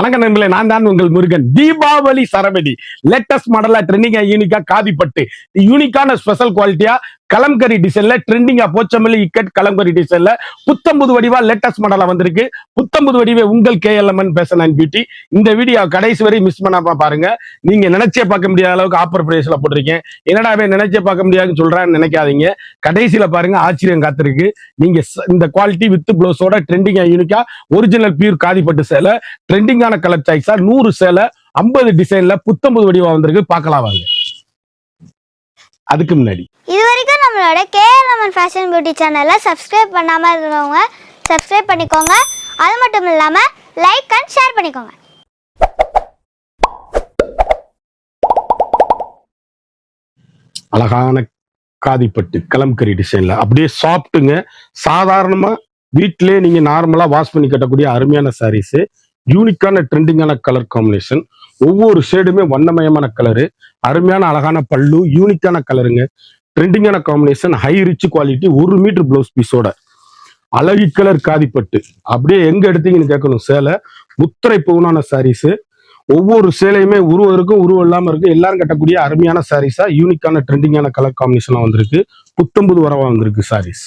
வணக்கம் நண்பர்களே, நான் தான் உங்கள் முருகன். தீபாவளி சரவெடி லேட்டஸ்ட் மாடலா ட்ரெண்டிங்கா யூனிக்கா காதிப்பட்டு யூனிக்கான ஸ்பெஷல் குவாலிட்டியா கலம்கரி டிசைன்ல ட்ரெண்டிங்கா போச்சமல்லி இக்கட் கலம்கரி டிசைன்ல புத்தம்புது வடிவா லேட்டஸ்ட் மாடலா வந்திருக்கு. புத்தம்புது வடிவே உங்கள் KLMN ஃபேஷன் அண்ட் பியூட்டி. இந்த வீடியோ கடைசி வரை மிஸ் பண்ணாம பாருங்க. நீங்க நினைச்சே பார்க்க முடியாத அளவுக்கு ஆஃபர் பிரைஸ்ல போட்டிருக்கேன். என்னடாவே நினைச்சே பார்க்க முடியாதுன்னு சொல்றேன்னு நினைக்காதீங்க. கடைசியில பாருங்க, ஆச்சரியம் காத்திருக்கு. நீங்க இந்த குவாலிட்டி வித் பிளவுஸோட ட்ரெண்டிங்கா யூனிக்கா ஒரிஜினல் பியூர் காதிப்பட்டு சேலை, ட்ரெண்டிங்கான கலர் சாய்ஸா 100 சேலை 50 டிசைன்ல புத்தம்புது வடிவா வந்திருக்கு. பார்க்கலாம் வாங்க. அதுக்கு முன்னாடி இது வரைக்கும் நம்மளோட KLMN ஃபேஷன் பியூட்டி சேனலை சப்ஸ்கிரைப் பண்ணாமல் இருக்கிறவங்க சப்ஸ்கிரைப் பண்ணிக்கோங்க. அது மட்டும் இல்லாமல் லைக் அண்ட் ஷேர் பண்ணிக்கோங்க. அழகான காதிப்பட்டு கலம்கரி டிசைன்ல அப்படியே சாஃப்ட்டுங்க. சாதாரணமா வீட்டிலே நீங்க நார்மலா வாஷ் பண்ணி கட்டக்கூடிய அருமையான சாரீஸ். யூனிக்கான ட்ரெண்டிங்கான கலர் காம்பினேஷன். ஒவ்வொரு ஷேடுமே வண்ணமயமான கலரு. அருமையான அழகான பல்லு, யூனிக்கான கலருங்க. ட்ரெண்டிங்கான combination, high rich quality. 1 metre blouse பீஸோட அழகி கலர் காதிப்பட்டு. அப்படியே எங்க எடுத்தீங்கன்னு கேட்கணும். சேலை முத்திரை பவுனான சாரீஸ். ஒவ்வொரு சேலையுமே உருவம் இருக்கும், உருவம் இல்லாம இருக்கு. எல்லாரும் கட்டக்கூடிய அருமையான சாரீஸா யூனிக்கான ட்ரெண்டிங்கான கலர் காம்பினேஷனா வந்திருக்கு. புத்தம்புது வரவா வந்திருக்கு சாரீஸ்.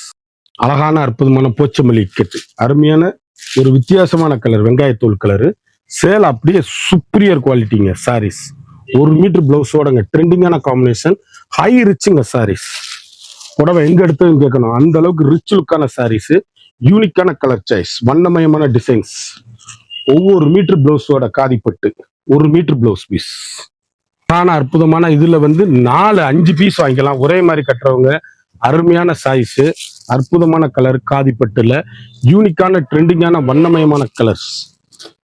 அழகான அற்புதமான போச்சமல்லி இக்கட்டு. அருமையான ஒரு வித்தியாசமான கலர், வெங்காயத்தோல் கலரு. சேலை அப்படியே சுப்பீரியர் குவாலிட்டிங்க சாரீஸ். 1 மீட்டர் பிளவுஸோடங்க ட்ரெண்டிங்கான காம்பினேஷன், ஹை ரிச்சுங்க சாரீஸ். புடவை எங்க எடுத்ததுன்னு கேட்கணும். அந்த அளவுக்கு ரிச் லுக்கான சாரீஸ். யூனிக்கான கலர் சாய்ஸ், வண்ணமயமான டிசைன்ஸ். ஒவ்வொரு மீட்டர் பிளவுஸோட காதிப்பட்டு 1 மீட்டர் பிளவுஸ் பீஸ். ஆனா அற்புதமான இதுல 4-5 பீஸ் வாங்கிக்கலாம். ஒரே மாதிரி கட்டுறவங்க. அருமையான சாய்ஸ், அற்புதமான கலர் காதிப்பட்டுல யூனிக்கான ட்ரெண்டிங்கான வண்ணமயமான கலர்ஸ்.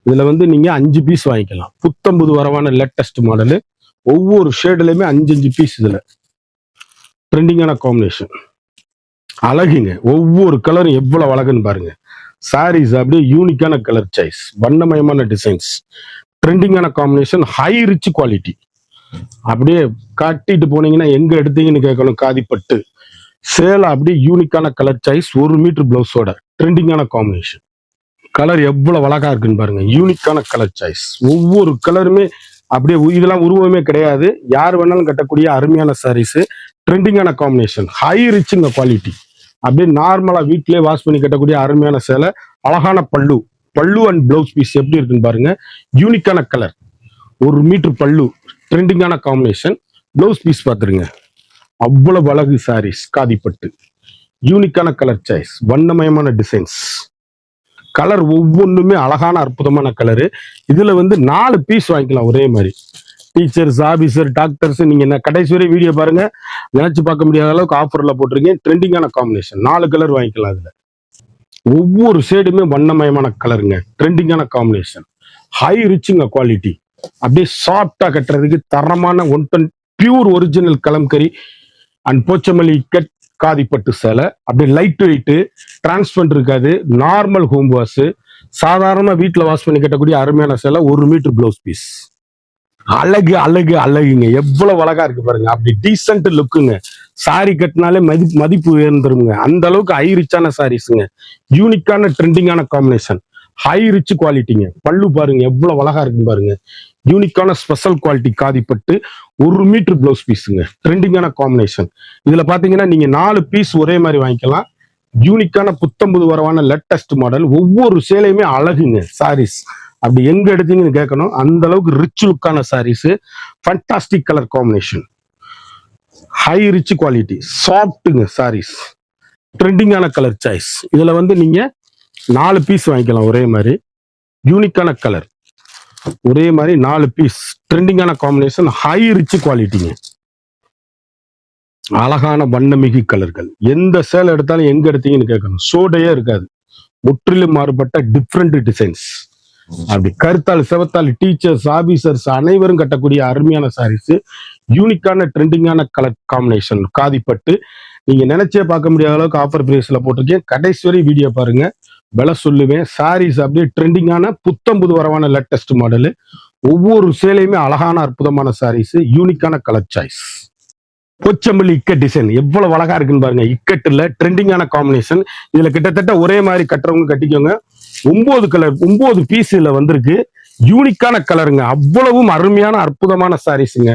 இதுல நீங்க 5 பீஸ் வாங்கிக்கலாம். புத்தம்புது வரவான லேட்டஸ்ட் மாடலு. ஒவ்வொரு ஷேடுலயுமே 5 பீஸ். இதுல ட்ரெண்டிங்கான காம்பினேஷன் அழகுங்க. ஒவ்வொரு கலரும் எவ்வளவு அழகுன்னு பாருங்க. சாரீஸ் அப்படியே யூனிக்கான கலர் சாய்ஸ், வண்ணமயமான டிசைன்ஸ், ட்ரெண்டிங்கான காம்பினேஷன், ஹை ரிச் குவாலிட்டி. அப்படியே காட்டிட்டு போனீங்கன்னா எங்க எடுத்தீங்கன்னு கேட்கணும். காதிப்பட்டு சேலை அப்படியே யூனிக்கான கலர் சாய்ஸ், 1 மீட்டர் பிளவுஸோட ட்ரெண்டிங்கான காம்பினேஷன். கலர் எவ்வளவு அழகா இருக்குன்னு பாருங்க. யூனிக்கான கலர் சாய்ஸ். ஒவ்வொரு கலருமே அப்படியே இதெல்லாம் உருவமே கிடையாது. யார் வேணாலும் கட்டக்கூடிய அருமையான சாரீஸ். ட்ரெண்டிங்கான காம்பினேஷன், ஹை ரிச்சுங்க குவாலிட்டி. அப்படியே நார்மலா வீட்டிலே வாஷ் பண்ணி கட்டக்கூடிய அருமையான சேலை. அழகான பல்லு, பல்லு அண்ட் பிளவுஸ் பீஸ் எப்படி இருக்குன்னு பாருங்க. யூனிக்கான கலர், 1 மீட்டர் பல்லு, ட்ரெண்டிங்கான காம்பினேஷன். பிளவுஸ் பீஸ் பார்த்துருங்க. அவ்வளவு அழகு சாரீஸ் காதிப்பட்டு. யூனிக்கான கலர் சாய்ஸ், வண்ணமயமான டிசைன்ஸ். கலர் ஒவ்வொன்றுமே அழகான அற்புதமான கலரு. இதுல 4 பீஸ் வாங்கிக்கலாம் ஒரே மாதிரி. டீச்சர்ஸ், ஆபீசர், டாக்டர்ஸ், நீங்க கடைசி வரை வீடியோ பாருங்க. நினைச்சு பார்க்க முடியாத அளவுக்கு ஆஃபர்ல போட்டிருக்கேன். ட்ரெண்டிங்கான காம்பினேஷன், 4 கலர் வாங்கிக்கலாம். இதுல ஒவ்வொரு ஷேடுமே வண்ணமயமான கலருங்க. ட்ரெண்டிங்கான காம்பினேஷன், ஹை ரிச்சுங்க குவாலிட்டி. அப்படியே சாஃப்டா கட்டுறதுக்கு தரமான 110 pure original Kalamkari and Pochampally ikat காதிப்பட்டு சேலை. அப்படியே லைட் வெயிட், டிரான்ஸ்பரண்ட் இருக்காது. நார்மல் ஹோம் வாஷ், சாதாரண வீட்டுல வாஷ் பண்ணி கட்டக்கூடிய அருமையான சேலை. 1 மீட்டர் பிளவுஸ் பீஸ். அழகு அழகு அழகுங்க. எவ்வளவு அழகா இருக்கு பாருங்க. அப்படி டீசென்ட் லுக்குங்க. சாரி கட்டினாலே மதிப்பு உயர்ந்துருங்க. அந்த அளவுக்கு ஹை ரிச்சான சாரீஸுங்க. யூனிக்கான ட்ரெண்டிங்கான காம்பினேஷன், ஹை ரிச் குவாலிட்டிங்க. பல்லு பாருங்க எவ்வளவு அழகா இருக்குன்னு பாருங்க. யூனிக்கான ஸ்பெஷல் குவாலிட்டி காதிப்பட்டு 1 மீட்டர் பிளவுஸ் பீஸுங்க. ட்ரெண்டிங்கான காம்பினேஷன். இதுல பாத்தீங்கன்னா நீங்க 4 பீஸ் ஒரே மாதிரி வாங்கிக்கலாம். யூனிக்கான புத்தம்புது வரவான லேட்டஸ்ட் மாடல். ஒவ்வொரு சேலையுமே அழகுங்க சாரீஸ். அப்படி எங்க எடுத்தீங்கன்னு கேட்கணும். அந்த அளவுக்கு ரிச் லுக்கான sarees. Fantastic colour combination, high rich quality, சாஃப்ட்டுங்க சாரீஸ். ட்ரெண்டிங்கான கலர் சாய்ஸ். இதுல நீங்க 4 பீஸ் வாங்கிக்கலாம் ஒரே மாதிரி. யூனிக்கான கலர், ஒரே மாதிரி 4 பீஸ். ட்ரெண்டிங்கான காம்பினேஷன், ஹை ரிச் குவாலிட்டிங்க. அழகான வண்ணமிகு கலர்கள். எந்த சேலை எடுத்தாலும் எங்க எடுத்தீங்கன்னு கேட்கணும். சோடையே இருக்காது. முற்றிலும் மாறுபட்ட டிஃப்ரெண்ட் டிசைன்ஸ். அப்படி கருத்தால் செவத்தால் டீச்சர்ஸ், ஆபீசர்ஸ் அனைவரும் கட்டக்கூடிய அருமையான சாரீஸ். யூனிக்கான ட்ரெண்டிங்கான கலர் காம்பினேஷன் காதிப்பட்டு. நீங்க நினைச்சே பார்க்க முடியாத அளவுக்கு ஆஃபர் பிரைஸ்ல போட்டிருக்கேன். கடைசி வரை வீடியோ பாருங்க, விலை சொல்லுவேன். சாரீஸ் அப்படியே ட்ரெண்டிங்கான புத்தம்புது வரவான லேட்டஸ்ட் மாடலு. ஒவ்வொரு சேலையுமே அழகான அற்புதமான சாரீஸ். யூனிக்கான colour choice. Pochampally ikat design எவ்வளவு அழகா இருக்குன்னு பாருங்க. இக்கட்டுல ட்ரெண்டிங்கான காம்பினேஷன். இதுல கிட்டத்தட்ட ஒரே மாதிரி கட்டுறவங்க கட்டிக்கோங்க. 9 கலர் 9 பீஸ் இதுல வந்திருக்கு. யூனிக்கான கலருங்க, அவ்வளவும் அருமையான அற்புதமான சாரீஸுங்க.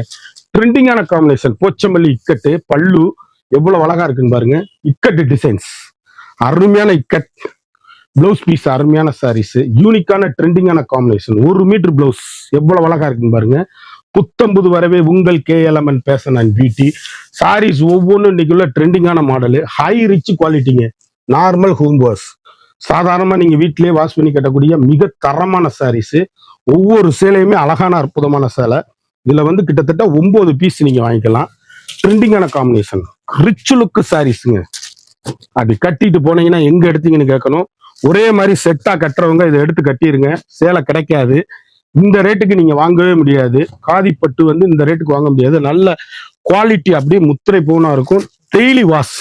ட்ரெண்டிங்கான காம்பினேஷன், போச்சமல்லி இக்கட்டு, பல்லு எவ்வளவு அழகா இருக்குன்னு பாருங்க. இக்கட்டு டிசைன்ஸ், அருமையான இக்கட், பிளவுஸ் பீஸ் அருமையான சாரீஸ், யூனிக்கான ட்ரெண்டிங்கான காம்பினேஷன். 1 மீட்டர் பிளவுஸ் எவ்வளவு அழகா இருக்குன்னு பாருங்க. புத்தம்புது வரவே உங்கள் KLMN fashion and beauty sarees ஒவ்வொன்றும் இன்னைக்குள்ள ட்ரெண்டிங்கான மாடலு, ஹை ரிச் குவாலிட்டிங்க. நார்மல் ஹோம் வாஷ், சாதாரணமா நீங்க வீட்டிலேயே வாஷ் பண்ணி கட்டக்கூடிய மிக தரமான சாரீஸ். ஒவ்வொரு சேலையுமே அழகான அற்புதமான சேலை. இதுல வந்து கிட்டத்தட்ட 9 பீஸ் நீங்க வாங்கிக்கலாம். ட்ரெண்டிங்கான காம்பினேஷன், ரிச் லுக் சாரீஸுங்க. அப்படி கட்டிட்டு போனீங்கன்னா எங்க எடுத்தீங்கன்னு கேட்கணும். ஒரே மாதிரி செட்டா கட்டுறவங்க இதை எடுத்து கட்டிருங்க, சேலை கிடைக்காது. இந்த ரேட்டுக்கு நீங்க வாங்கவே முடியாது. காதிப்பட்டு வந்து இந்த ரேட்டுக்கு வாங்க முடியாது. நல்ல குவாலிட்டி, அப்படியே முத்திரை பூனா இருக்கும். டெய்லி வாஷ்,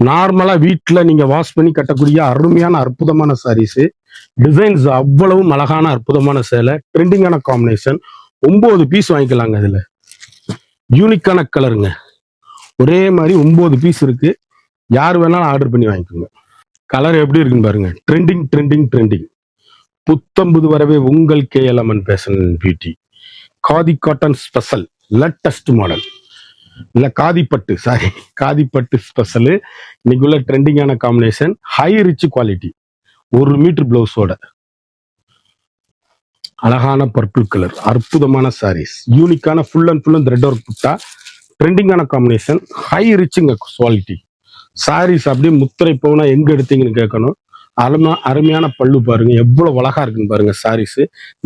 நார்மலா வீட்டுல நீங்க வாஷ் பண்ணி கட்டக்கூடிய அருமையான அற்புதமான சாரீஸ். டிசைன்ஸ் அவ்வளவும் அழகான அற்புதமான சேலை, ட்ரெண்டிங்கான காம்பினேஷன். 9 பீஸ் வாங்கிக்கலாங்க. இதுல யூனிக்கான கலருங்க, ஒரே மாதிரி 9 பீஸ் இருக்கு. யார் வேணாலும் ஆர்டர் பண்ணி வாங்கிக்கோங்க. கலர் எப்படி இருக்குன்னு பாருங்க. Trending trending trending. புத்தம்புது வரவே உங்கள் KLMN fashion and beauty. Khadi cotton special latest model, இல்ல காதிப்பட்டு, சாரி காதிப்பட்டு ஸ்பெஷல். இன்னைக்குள்ள ட்ரெண்டிங்கான combination, high rich quality. 1 meter பிளவுஸோட அழகான பர்பிள் கலர், அற்புதமான சாரீஸ். யூனிக்கான ஃபுல் அண்ட் த்ரெட் ஒர்க் புட்டா, ட்ரெண்டிங்கான காம்பினேஷன், ஹை ரிச்சுங்க குவாலிட்டி. சாரீஸ் அப்படியே முத்திரை போனா எங்க எடுத்தீங்கன்னு கேட்கணும். அருமையான பல்லு பாருங்க, எவ்வளவு அழகா இருக்குன்னு பாருங்க. சாரீஸ்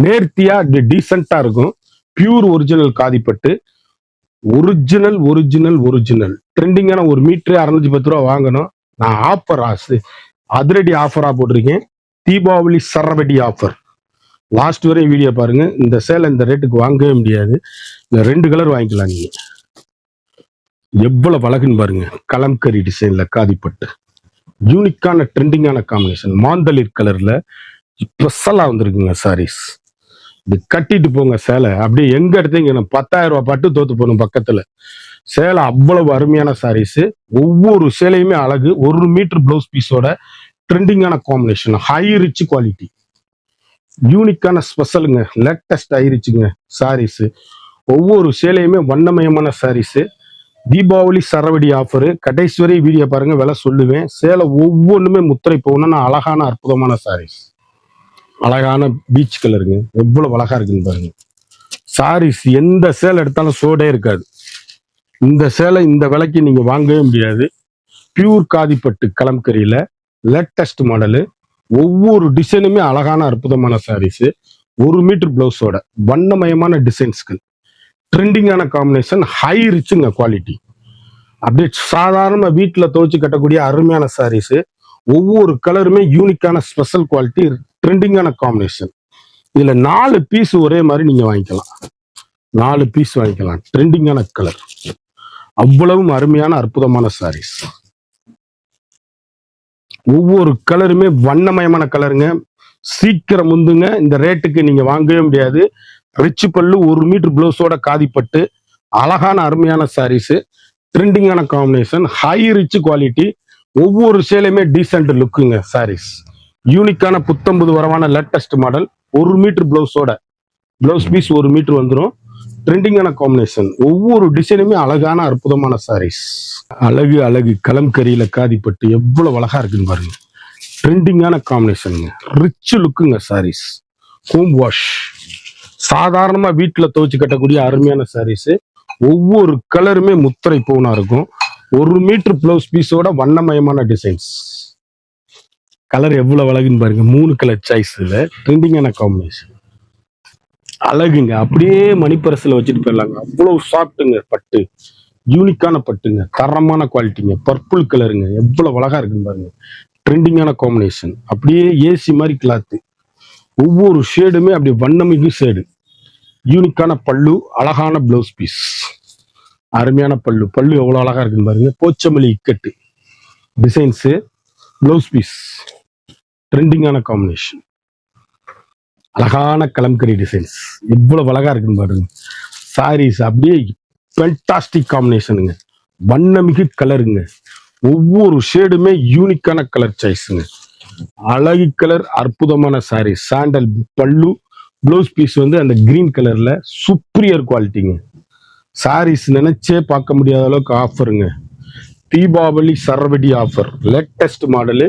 நேர்த்தியா டீசெண்டா இருக்கும். பியூர் ஒரிஜினல் காதிப்பட்டு, ஒரிஜினல் ஒரிஜினல் ஒரிஜினல். ட்ரெண்டிங்கான 1 மீட்டரே 610 ரூபா வாங்கணும். நான் ஆஃபர் அதிரடி ஆஃபரா போட்டிருக்கேன். தீபாவளி சரவெடி ஆஃபர். லாஸ்ட் வரையும் வீடியோ பாருங்க. இந்த சேலை இந்த ரேட்டுக்கு வாங்கவே முடியாது. இந்த 2 கலர் வாங்கிக்கலாம் நீங்க. எவ்வளவு அழகுன்னு பாருங்க. கலம்கரி டிசைன்ல காதிப்பட்டு, யூனிக்கான ட்ரெண்டிங்கான காம்பினேஷன். மாந்தளிர் கலர்ல ஸ்பெஷலா வந்திருக்குங்க சாரீஸ். இது கட்டிட்டு போங்க சேலை, அப்படியே எங்க எடுத்தீங்க 10,000 ரூபாய் பட்டு தோத்து போகணும் பக்கத்துல. சேலை அவ்வளவு அருமையான சாரீஸ். ஒவ்வொரு சேலையுமே அழகு. 1 மீட்டர் பிளவுஸ் பீஸோட ட்ரெண்டிங்கான காம்பினேஷன், ஹை ரிச் குவாலிட்டி. யூனிக்கான ஸ்பெஷலுங்க, லேட்டஸ்ட் ஹை ரிச்சுங்க சாரீஸ். ஒவ்வொரு சேலையுமே வண்ணமயமான சாரீஸ். தீபாவளி சரவடி ஆஃபரு. கடைசி வரை வீடியோ பாருங்க, விலை சொல்லுவேன். சேலை ஒவ்வொன்றுமே முத்திரை போகணும்னா அழகான அற்புதமான சாரீஸ். அழகான பீச் கலருங்க, எவ்வளவு அழகா இருக்குன்னு பாருங்க. சாரீஸ் எந்த சேலை எடுத்தாலும் சோடே இருக்காது. இந்த சேலை இந்த விலைக்கு நீங்க வாங்கவே முடியாது. பியூர் காதிப்பட்டு கலம்கரியில லேட்டஸ்ட் மாடலு. ஒவ்வொரு டிசைனுமே அழகான அற்புதமான சாரீஸ். 1 மீட்டர் பிளவுஸோட வண்ணமயமான டிசைன்ஸ்கள், ட்ரெண்டிங்கான காம்பினேஷன், ஹை ரிச்சுங்க குவாலிட்டி. அப்படியே சாதாரண வீட்டில் துவைச்சு கட்டக்கூடிய அருமையான சாரீஸ். ஒவ்வொரு கலருமே யூனிக்கான ஸ்பெஷல் குவாலிட்டி, ட்ரெண்டிங்கான காம்பினேஷன். இதுல 4 பீஸ் ஒரே மாதிரி நீங்க வாங்கிக்கலாம். 4 பீஸ் வாங்கிக்கலாம். ட்ரெண்டிங்கான கலர், அவ்வளவும் அருமையான அற்புதமான சாரீஸ். ஒவ்வொரு கலருமே வண்ணமயமான கலருங்க. சீக்கிரம் முந்துங்க, இந்த ரேட்டுக்கு நீங்க வாங்கவே முடியாது. ரிச் பல்லு, 1 மீட்டர் பிளவுஸோட காதிப்பட்டு, அழகான அருமையான சாரீஸ், ட்ரெண்டிங்கான காம்பினேஷன், ஹை ரிச் குவாலிட்டி. ஒவ்வொரு சேலையுமே டீசென்ட் லுக்குங்க சாரீஸ். யூனிக்கான புத்தம்புது வரவான லேட்டஸ்ட் மாடல். 1 மீட்டர் பிளவுஸோட, பிளவுஸ் பீஸ் 1 மீட்டர் வந்துடும். ட்ரெண்டிங்கான காம்பினேஷன். ஒவ்வொரு டிசைனுமே அழகான அற்புதமான சாரீஸ். அழகு அழகு கலம்கரியில காதிப்பட்டு எவ்வளவு அழகா இருக்குன்னு பாருங்க. ட்ரெண்டிங்கான காம்பினேஷனுங்க, ரிச் லுக்குங்க சாரீஸ். ஹோம் வாஷ், சாதாரணமா வீட்டுல துவைச்சு கட்டக்கூடிய அருமையான சாரீஸ். ஒவ்வொரு கலருமே முத்திரை பூனா இருக்கும். 1 மீட்டர் பிளவுஸ் பீஸோட வண்ணமயமான டிசைன்ஸ். கலர் எவ்வளவு அழகுன்னு பாருங்க. 3 கலர் சாய்ஸ்ல ட்ரெண்டிங்கான காம்பினேஷன். அழகுங்க, அப்படியே மணிப்பரசுல வச்சுட்டு போயிடலாங்க. அவ்வளவு சாஃப்ட்டுங்க பட்டு, யூனிக்கான பட்டுங்க, தரமான குவாலிட்டிங்க. பர்பிள் கலருங்க, எவ்வளவு அழகா இருக்குன்னு பாருங்க. ட்ரெண்டிங்கான காம்பினேஷன், அப்படியே ஏசி மாதிரி கிளாத்து. ஒவ்வொரு ஷேடுமே அப்படி வண்ணமிகு ஷேடு. யூனிக்கான பல்லு, அழகான பிளவுஸ் பீஸ், அருமையான பல்லு. பல்லு எவ்வளவு அழகா இருக்குன்னு பாருங்க. போச்சமல்லி இக்கட்டு டிசைன்ஸு, பிளவுஸ் பீஸ், ட்ரெண்டிங்கான காம்பினேஷன், அழகான கலம்கரி டிசைன்ஸ், எவ்வளவு அழகா இருக்குன்னு பாருங்க. சாரீஸ் அப்படியே ஃபேண்டாஸ்டிக் காம்பினேஷனுங்க, வண்ணமிகு கலருங்க. ஒவ்வொரு ஷேடுமே யூனிக்கான கலர் சாய்ஸுங்க. அழகு கலர், அற்புதமான சாரி. சாண்டல் பல்லு, ப்ளவுஸ் பீஸ் வந்து அந்த கிரீன் கலர்ல சுப்ரியர் குவாலிட்டிங்க. சாரீஸ் நினைச்சே பார்க்க முடியாத அளவுக்கு ஆஃபருங்க. தீபாவளி சரவெடி ஆஃபர், லேட்டஸ்ட் மாடலு.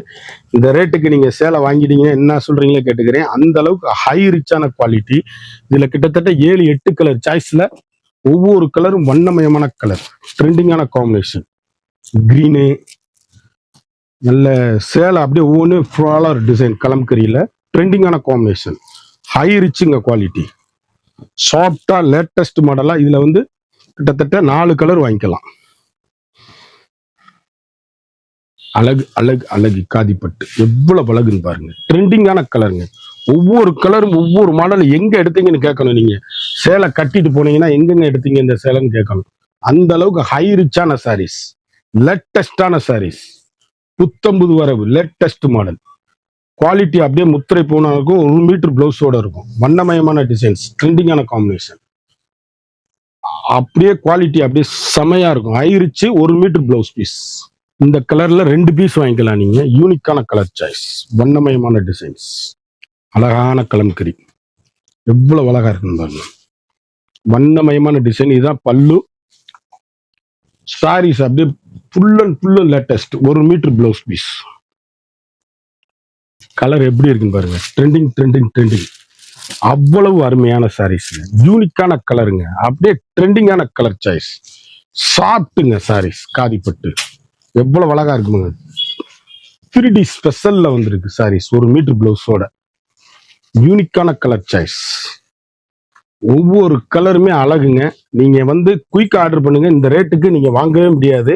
இந்த ரேட்டுக்கு நீங்க சேலை வாங்கிட்டீங்கன்னா என்ன சொல்றீங்களே கேட்டுக்கிறேன். அந்த அளவுக்கு ஹை ரிச்சான குவாலிட்டி. இதுல கிட்டத்தட்ட 7-8 கலர் சாய்ஸ்ல, ஒவ்வொரு கலரும் வண்ணமயமான கலர், ட்ரெண்டிங்கான காம்பினேஷன். கிரீனு, நல்ல சேலை அப்படியே ஒவ்வொன்று ஃப்ளாலர் டிசைன் கலம்கரியில ட்ரெண்டிங்கான காம்பினேஷன், ஹை ரிச்சுங்க குவாலிட்டி. சாஃப்டா லேட்டஸ்ட் மாடலா. இதுல வந்து கிட்டத்தட்ட 4 கலர் வாங்கிக்கலாம். அழகு அழகு அழகு காதிப்பட்டு எவ்வளவு அழகுன்னு பாருங்க. ட்ரெண்டிங்கான கலருங்க. ஒவ்வொரு கலரும் ஒவ்வொரு மாடல் எங்க எடுத்தீங்கன்னு கேட்கணும். நீங்க சேலை கட்டிட்டு போனீங்கன்னா எங்கெங்க எடுத்தீங்க இந்த சேலைன்னு கேட்கணும். அந்த அளவுக்கு ஹை ரிச்சான சாரீஸ், லேட்டஸ்டான சாரீஸ், புத்தம்புது வரவு, லேட்டஸ்ட் மாடல். குவாலிட்டி அப்படியே முத்திரை போனா இருக்கும். 1 மீட்டர் பிளவுஸோட இருக்கும். வண்ணமயமான டிசைன்ஸ், ட்ரெண்டிங்கான காம்பினேஷன். அப்படியே குவாலிட்டி அப்படியே செமையா இருக்கும். High rich, 1 metre blouse piece. இந்த கலர்ல 2 பீஸ் வாங்கிக்கலாம் நீங்க. யூனிக்கான கலர் சாய்ஸ், வண்ணமயமான டிசைன்ஸ், அழகான கலம்கரி. எவ்வளவு அழகா இருக்குன்னு பாருங்க. வண்ணமயமான டிசைன். இதுதான் பல்லு. சாரீஸ் அப்படியே full and full latest 1 metre blouse piece. Colour எப்படி இருக்குன்னு பாருங்க. Trending trending trending. அவ்வளவு அருமையான சாரீஸ், யூனிக்கான கலருங்க. அப்படியே ட்ரெண்டிங்கான கலர் சாய்ஸ். சாப்பிட்டுங்க சாரீஸ் காதிப்பட்டு எவ்வளவு அழகா இருக்குங்க. 3D ஸ்பெஷல்ல வந்திருக்கு சாரீஸ், 1 மீட்டர் பிளவுஸோட. யூனிக்கான கலர் சாய்ஸ். ஒவ்வொரு கலருமே அழகுங்க. நீங்க வந்து குயிக் ஆர்டர் பண்ணுங்க. இந்த ரேட்டுக்கு நீங்க வாங்கவே முடியாது.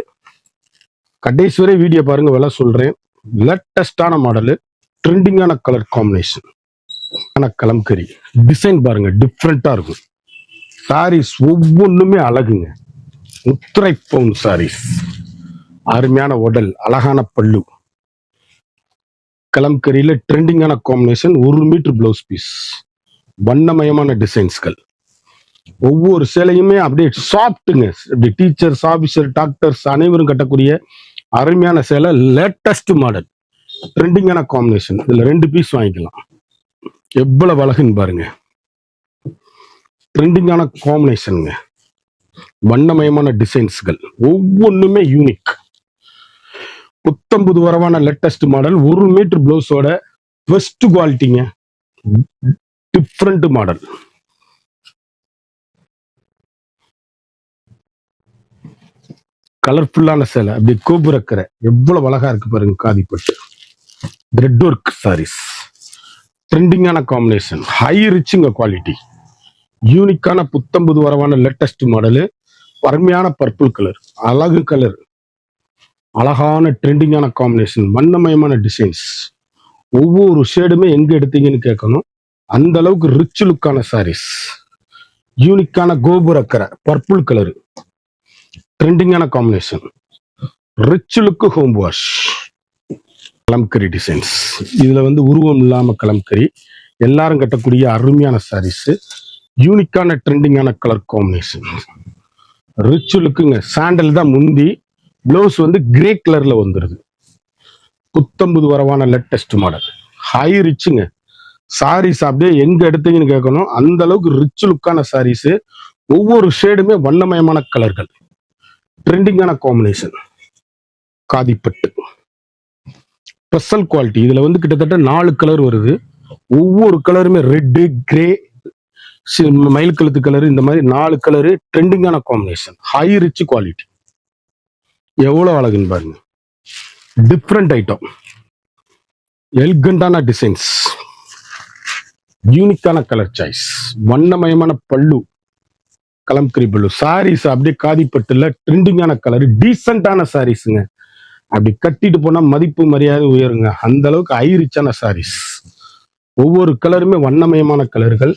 கடைசி வரை வீடியோ பாருங்க, விலை சொல்றேன். லேட்டஸ்டான மாடலு, ட்ரெண்டிங்கான கலர் காம்பினேஷன், கலம்கரி. டிசைன் பாருங்க, டிஃப்ரெண்டா இருக்கும். சாரீஸ் ஒவ்வொன்றுமே அழகுங்க. முத்திரை பவுன் சாரீஸ், அருமையான உடல், அழகான பல்லு, கலம்கரியில ட்ரெண்டிங்கான காம்பினேஷன், 1 மீட்டர் பிளவுஸ் பீஸ், வண்ணமயமான டிசைன்ஸ்கள். ஒவ்வொரு சேலையுமே அப்படியே சாஃப்ட்டுங்க. அப்படி டீச்சர்ஸ், ஆபீசர், டாக்டர்ஸ் அனைவரும் கட்டக்கூடிய அருமையான சேலை, லேட்டஸ்ட் மாடல், ட்ரெண்டிங்கான காம்பினேஷன். இதுல 2 பீஸ் வாங்கிக்கலாம். எவ்வளவு அழகுன்னு பாருங்க. ட்ரெண்டிங்கான காம்பினேஷனுங்க, வண்ணமயமான டிசைன்ஸ்கள், ஒவ்வொன்றுமே யூனிக். புத்தம்புது வரவான லேட்டஸ்ட் மாடல், 1 மீட்டர் பிளவுஸோட பெஸ்ட் குவாலிட்டிங்க. Different model. கலர்ஃபுல்லான சேலை, அப்படி கோபுரக்கரை. எவ்வளவு அழகா இருக்கு பாருங்க காதிப்பட்டு. த்ரெட் ஒர்க் சாரீஸ், ட்ரெண்டிங்கான காம்பினேஷன், ஹை ரிச்சுங்க குவாலிட்டி. யூனிக்கான புத்தம்புது வரவான லேட்டஸ்ட் மாடலு, அருமையான பர்பிள் கலர், அழகு கலர், அழகான ட்ரெண்டிங்கான காம்பினேஷன், வண்ணமயமான டிசைன்ஸ். ஒவ்வொரு ஷேடுமே எங்க எடுத்தீங்கன்னு கேட்கணும். அந்த அளவுக்கு ரிச் லுக்கான சாரீஸ். யூனிக்கான கோபுரக்கரை, பர்பிள் கலர், ட்ரெண்டிங்கான combination, rich look home wash, Kalamkari designs. இதுல வந்து உருவம் இல்லாம கலம்கரி, எல்லாரும் கட்டக்கூடிய அருமையான சாரீஸ். யூனிக்கான ட்ரெண்டிங்கான கலர் காம்பினேஷன், ரிச் லுக்குங்க. சாண்டல் தான் முந்தி, பிளவுஸ் வந்து கிரே கலர்ல வந்துருது. புத்தம்புது வரவான லேட்டஸ்ட் மாடல், ஹை ரிச்சுங்க. சாரீஸ் அப்படியே எங்க எடுத்தீங்கன்னு கேட்கணும். அந்த அளவுக்கு ரிச் லுக்கான சாரீஸ். ஒவ்வொரு ஷேடுமே வண்ணமயமான கலர்கள், ட்ரெண்டிங்கான காம்பினேஷன், காதிப்பட்டு ஸ்பெஷல் குவாலிட்டி. இதுல வந்து கிட்டத்தட்ட 4 கலர் வருது. ஒவ்வொரு கலருமே ரெட்டு, கிரே, மயில் கழுத்து கலர், இந்த மாதிரி 4 கலரு, ட்ரெண்டிங்கான காம்பினேஷன், ஹை ரிச் குவாலிட்டி. எவ்வளவு அழகுன்னு பாருங்க. டிஃப்ரெண்ட் ஐட்டம், எல்கண்டான டிசைன்ஸ், யூனிக்கான கலர் சாய்ஸ், வண்ணமயமான பல்லு, கலம்கரி பல்லு. சாரீஸ் அப்படியே காதிப்பட்டுல ட்ரெண்டிங்கான கலர், டீசென்டான சாரீஸுங்க. அப்படி கட்டிட்டு போனா மதிப்பு மரியாதை உயருங்க. அந்த அளவுக்கு ஹை ரிச்சான சாரீஸ். ஒவ்வொரு கலருமே வண்ணமயமான கலர்கள்.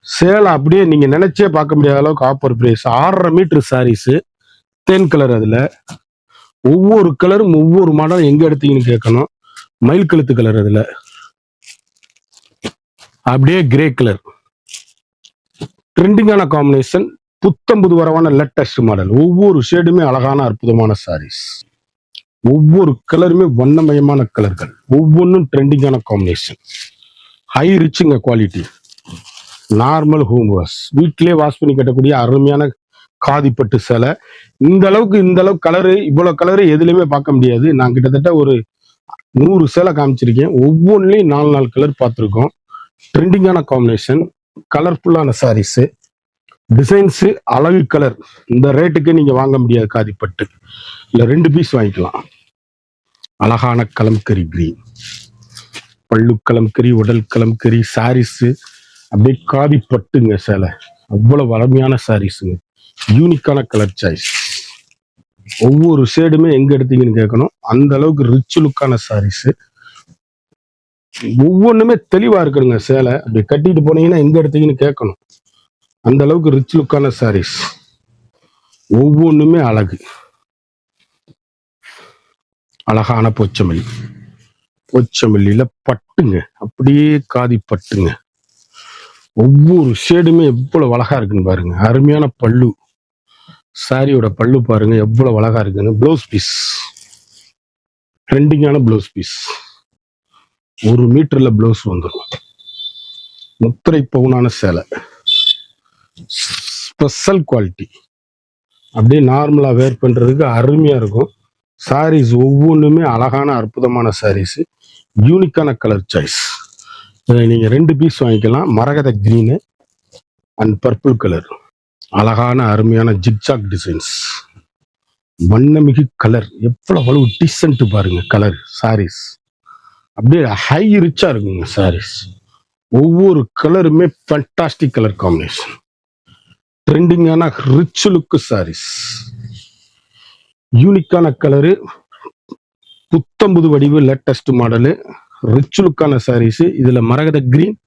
சேலை அப்படியே நீங்க நினைச்சே பார்க்க முடியாத அளவுக்கு ஆஃபர் பிரைஸ். 6.5 மீட்டர் சாரீஸ், தேன் கலர். அதுல ஒவ்வொரு கலரும் ஒவ்வொரு மாடல் எங்க எடுத்தீங்கன்னு கேட்கணும். மயில் கழுத்து கலர், அதுல அப்படியே கிரே கலர், ட்ரெண்டிங்கான காம்பினேஷன், புத்தம்புது வரவான லேட்டஸ்ட் மாடல். ஒவ்வொரு ஷேடுமே அழகான அற்புதமான சாரீஸ். ஒவ்வொரு கலருமே வண்ணமயமான கலர்கள், ஒவ்வொன்றும் ட்ரெண்டிங்கான காம்பினேஷன், ஹை ரிச்சுங்க குவாலிட்டி. நார்மல் ஹோம் வாஷ், வீட்டிலே வாஷ் பண்ணி கட்டக்கூடிய அருமையான காதிப்பட்டு சேலை. இந்த அளவுக்கு கலரு, இவ்வளவு கலரு எதுலையுமே பார்க்க முடியாது. நான் கிட்டத்தட்ட ஒரு 100 சேலை காமிச்சிருக்கேன். ஒவ்வொன்றுலையும் 4 கலர் பார்த்துருக்கோம். ட்ரெண்டிங்கான காம்பினேஷன், கலர்ஃபுல்லான சாரீஸ், டிசைன்ஸ், அழகு கலர். இந்த ரேட்டுக்கு நீங்க வாங்க முடியாது காதிப்பட்டு. இல்ல 2 பீஸ் வாங்கிக்கலாம். அழகான கலம்கரி கிரீன், பல்லு கலம்கரி, உடல் கலம்கரி சாரீஸ். அப்படியே காதிப்பட்டுங்க சேலை. அவ்வளவு அருமையான சாரீஸுங்க. யூனிக்கான கலர் சாய்ஸ். ஒவ்வொரு ஷேடுமே எங்க எடுத்தீங்கன்னு கேட்கணும். அந்த அளவுக்கு ரிச் லுக்கான சாரீஸ். ஒவ்வொன்றுமே தெளிவா இருக்கணுங்க சேலை. அப்படி கட்டிட்டு போனீங்கன்னா எங்க எடுத்தீங்கன்னு கேட்கணும். அந்த அளவுக்கு ரிச் லுக்கான சாரீஸ். ஒவ்வொன்றுமே அழகு. அழகான பொச்சமல்லி, பொச்சமல்லியில பட்டுங்க, அப்படியே காதி பட்டுங்க. ஒவ்வொரு ஷேடுமே எவ்வளவு அழகா இருக்குன்னு பாருங்க. அருமையான பல்லு, சாரியோட பல்லு பாருங்க எவ்வளவு அழகா இருக்குன்னு. பிளவுஸ் பீஸ், ட்ரெண்டிங்கான பிளவுஸ் பீஸ். 1 மீட்டர்ல பிளவுஸ் வந்துடும். முத்திரை பவுனான சேலை, ஸ்பெஷல் குவாலிட்டி. அப்படியே நார்மலா வேர் பண்றதுக்கு அருமையா இருக்கும். சாரீஸ் ஒவ்வொன்றுமே அழகான அற்புதமான சாரீஸ். யூனிக்கான கலர் சாய்ஸ். நீங்க 2 பீஸ் வாங்கிக்கலாம். மரகத கிரீனு அண்ட் பர்பிள் கலர். அழகான அருமையான ஜிக்ஜாக் டிசைன்ஸ், வண்ணமிகு கலர். எவ்வளவு டீசென்ட் பாருங்க கலர். சாரீஸ் அப்படியே ஹை ரிச்சா இருக்குங்க சாரீஸ். ஒவ்வொரு கலருமே ஃபேண்டாஸ்டிக் கலர் காம்பினேஷன். ட்ரெண்டிங்கான ரிச் லுக் சாரீஸ். யூனிக்கான கலரு, புத்தம்புது வடிவு, லேட்டஸ்ட் மாடலு, ரிச் லுக்கான சாரீஸ். இதுல மரகத green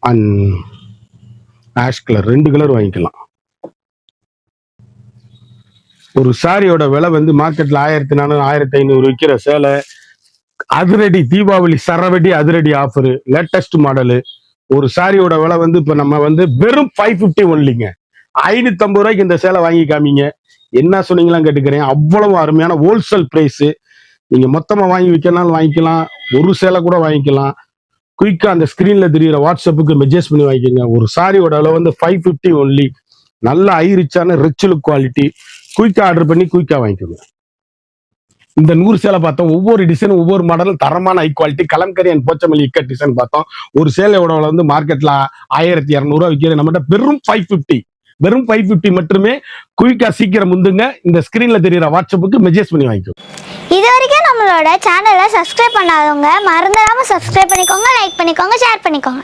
and ash colour 2 colour வாங்கிக்கலாம். ஒரு சாரியோட விலை வந்து மார்க்கெட்ல 1400 1500 விற்கிற சேலை அதிரடி தீபாவளி சரவெடி அதிரடி ஆஃபர், லேட்டஸ்ட் மாடலு. ஒரு சாரியோட விலை வந்து இப்ப நம்ம வந்து வெறும் 550 ஒன்லிங்க. 550 ரூபாய்க்கு இந்த சேலை வாங்கி காமிங்க. என்ன சொன்னீங்களாம் கேட்டுக்கிறேன். அவ்வளவு அருமையான ஹோல்சேல் பிரைஸ். நீங்க மொத்தமா வாங்கி விற்கனாலும் வாங்கிக்கலாம், ஒரு சேலை கூட வாங்கிக்கலாம். குயிக்கா அந்த ஸ்கிரீன்ல தெரியுற வாட்ஸ்அப்புக்கு மெசேஜ் பண்ணி வாங்கிக்கோங்க. ஒரு சாரியோட அளவு வந்து 550 ஒன்லி. நல்ல ஹை ரிச்சான ரிச் லுக் குவாலிட்டி. குயிக்கா ஆர்டர் பண்ணி குயிக்கா வாங்கிக்கோங்க. இந்த 100 சேலை பார்த்தோம். ஒவ்வொரு டிசைனும் ஒவ்வொரு மாடலும் தரமான high quality. Kalamkari and Pochampally ikat design பார்த்தோம். ஒரு சேலையோட வந்து மார்க்கெட்ல 1200 ரூபாய் விற்கிறது, நம்மகிட்ட வெறும் 550. வெறும் 550 மட்டுமே. குயிக்கா சீக்கிரம் முந்துங்க. இந்த ஸ்கிரீன்ல தெரியுற வாட்ஸ்அப்புக்கு மெசேஜ் பண்ணி வாங்கிக்கோங்க. இது வரைக்கும் நம்மளோட சேனலை சப்ஸ்கிரைப் பண்ணாதவங்க மறந்துடாம சப்ஸ்கிரைப் பண்ணிக்கோங்க, லைக் பண்ணிக்கோங்க, ஷேர் பண்ணிக்கோங்க.